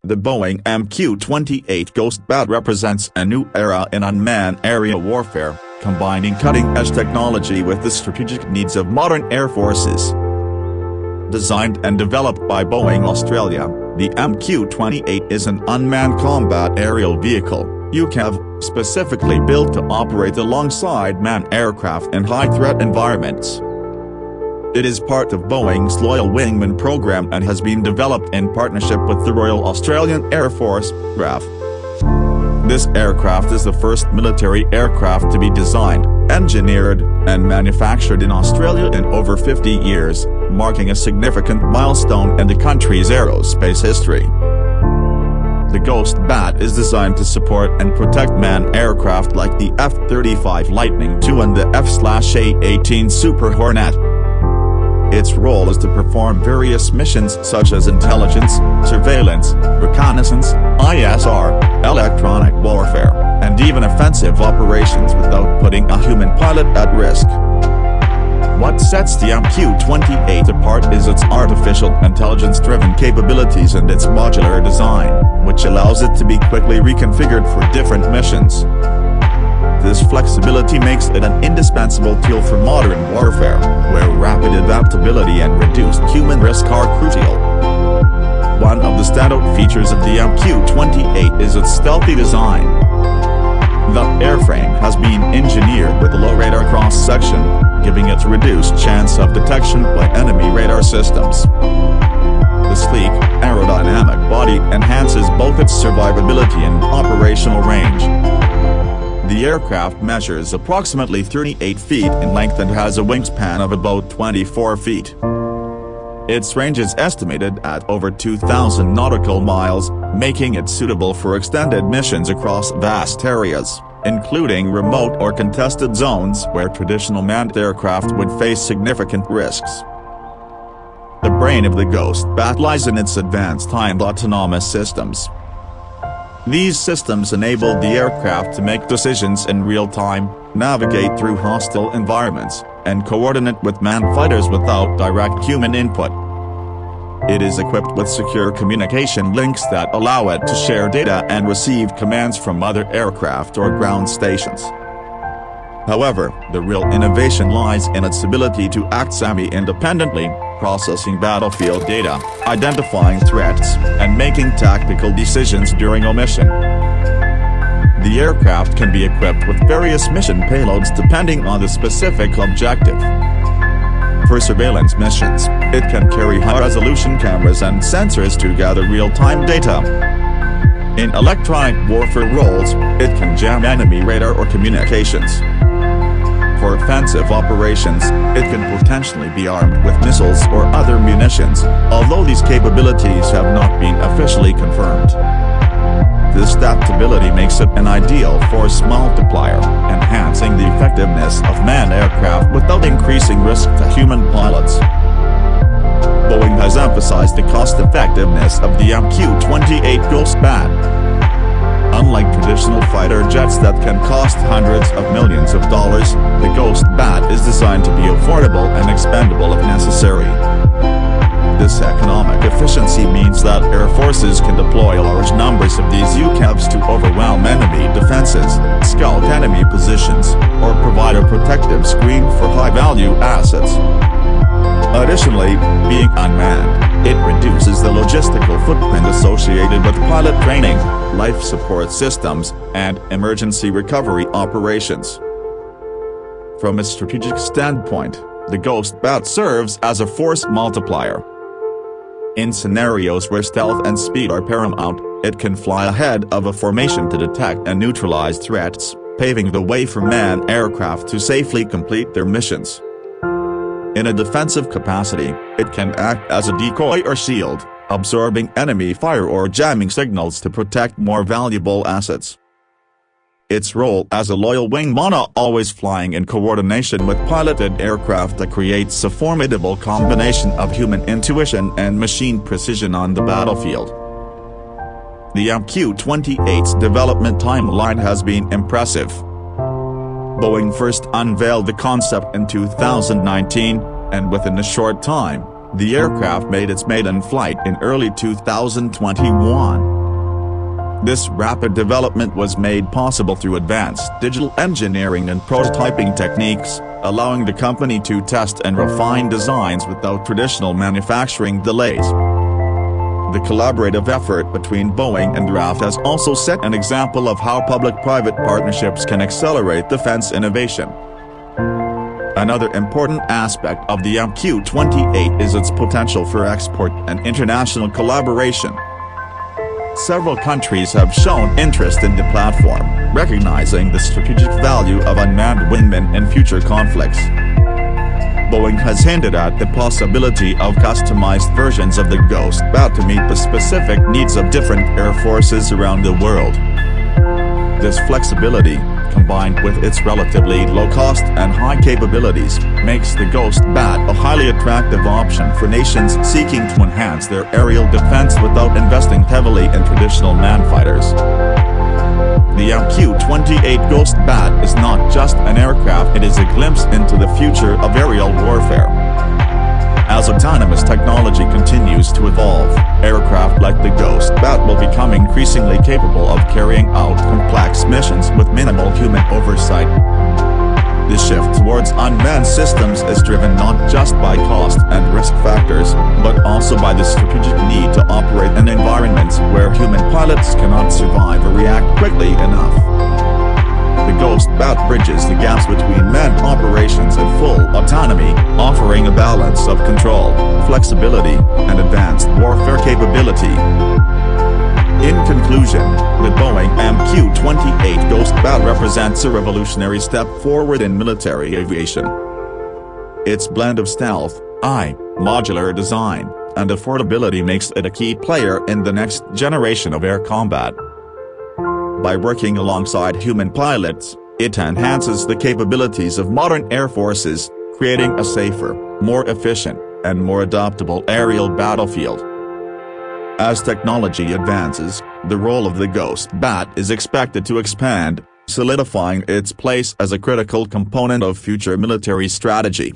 The Boeing MQ-28 Ghost Bat represents a new era in unmanned aerial warfare, combining cutting-edge technology with the strategic needs of modern air forces. Designed and developed by Boeing Australia, the MQ-28 is an unmanned combat aerial vehicle, UCAV, specifically built to operate alongside manned aircraft in high-threat environments. It is part of Boeing's Loyal Wingman program and has been developed in partnership with the Royal Australian Air Force, RAF. This aircraft is the first military aircraft to be designed, engineered, and manufactured in Australia in over 50 years, marking a significant milestone in the country's aerospace history. The Ghost Bat is designed to support and protect manned aircraft like the F-35 Lightning II and the F/A-18 Super Hornet. Its role is to perform various missions such as intelligence, surveillance, reconnaissance, ISR, electronic warfare, and even offensive operations without putting a human pilot at risk. What sets the MQ-28 apart is its artificial intelligence-driven capabilities and its modular design, which allows it to be quickly reconfigured for different missions. This flexibility makes it an indispensable tool for modern warfare, where rapid adaptability and reduced human risk are crucial. One of the standout features of the MQ-28 is its stealthy design. The airframe has been engineered with a low radar cross-section, giving it a reduced chance of detection by enemy radar systems. The sleek, aerodynamic body enhances both its survivability and operational range. The aircraft measures approximately 38 feet in length and has a wingspan of about 24 feet. Its range is estimated at over 2,000 nautical miles, making it suitable for extended missions across vast areas, including remote or contested zones where traditional manned aircraft would face significant risks. The brain of the Ghost Bat lies in its advanced timed autonomous systems. These systems enable the aircraft to make decisions in real time, navigate through hostile environments, and coordinate with manned fighters without direct human input. It is equipped with secure communication links that allow it to share data and receive commands from other aircraft or ground stations. However, the real innovation lies in its ability to act semi-independently, processing battlefield data, identifying threats, and making tactical decisions during a mission. The aircraft can be equipped with various mission payloads depending on the specific objective. For surveillance missions, it can carry high-resolution cameras and sensors to gather real-time data. In electronic warfare roles, it can jam enemy radar or communications. For offensive operations, it can potentially be armed with missiles or other munitions, although these capabilities have not been officially confirmed. This adaptability makes it an ideal force multiplier, enhancing the effectiveness of manned aircraft without increasing risk to human pilots. Boeing has emphasized the cost-effectiveness of the MQ-28 Ghost Bat. Unlike traditional fighter jets that can cost hundreds of millions of dollars, the Ghost Bat is designed to be affordable and expendable if necessary. This economic efficiency means that air forces can deploy large numbers of these UCAVs to overwhelm enemy defenses, scout enemy positions, or provide a protective screen for high-value assets. Additionally, being unmanned, it reduces the logistical footprint associated with pilot training, life support systems, and emergency recovery operations. From a strategic standpoint, the Ghost Bat serves as a force multiplier. In scenarios where stealth and speed are paramount, it can fly ahead of a formation to detect and neutralize threats, paving the way for manned aircraft to safely complete their missions. In a defensive capacity, it can act as a decoy or shield, absorbing enemy fire or jamming signals to protect more valuable assets. Its role as a loyal wingman, always flying in coordination with piloted aircraft, that creates a formidable combination of human intuition and machine precision on the battlefield. The MQ-28's development timeline has been impressive. Boeing first unveiled the concept in 2019, and within a short time, The aircraft made its maiden flight in early 2021. This rapid development was made possible through advanced digital engineering and prototyping techniques, allowing the company to test and refine designs without traditional manufacturing delays. The collaborative effort between Boeing and RAF has also set an example of how public-private partnerships can accelerate defense innovation. Another important aspect of the MQ-28 is its potential for export and international collaboration. Several countries have shown interest in the platform, recognizing the strategic value of unmanned wingmen in future conflicts. Boeing has hinted at the possibility of customized versions of the Ghost Bat to meet the specific needs of different air forces around the world. This flexibility, combined with its relatively low cost and high capabilities, makes the Ghost Bat a highly attractive option for nations seeking to enhance their aerial defense without investing heavily in traditional manned fighters. The MQ-28 Ghost Bat is not just an aircraft, it is a glimpse into the future of aerial warfare. As autonomous technology continues to evolve, aircraft like the Ghost Bat will become increasingly capable of carrying out complex missions with minimal human oversight. The shift towards unmanned systems is driven not just by cost and risk factors, but also by the strategic need to operate in environments where human pilots cannot survive or react quickly enough. The Ghost Bat bridges the gaps between manned operations and full autonomy, offering a balance of control, flexibility, and advanced warfare capability. In conclusion, the Boeing MQ-28 Ghost Bat represents a revolutionary step forward in military aviation. Its blend of stealth, modular design, and affordability makes it a key player in the next generation of air combat. By working alongside human pilots, it enhances the capabilities of modern air forces, creating a safer, more efficient, and more adaptable aerial battlefield. As technology advances, the role of the Ghost Bat is expected to expand, solidifying its place as a critical component of future military strategy.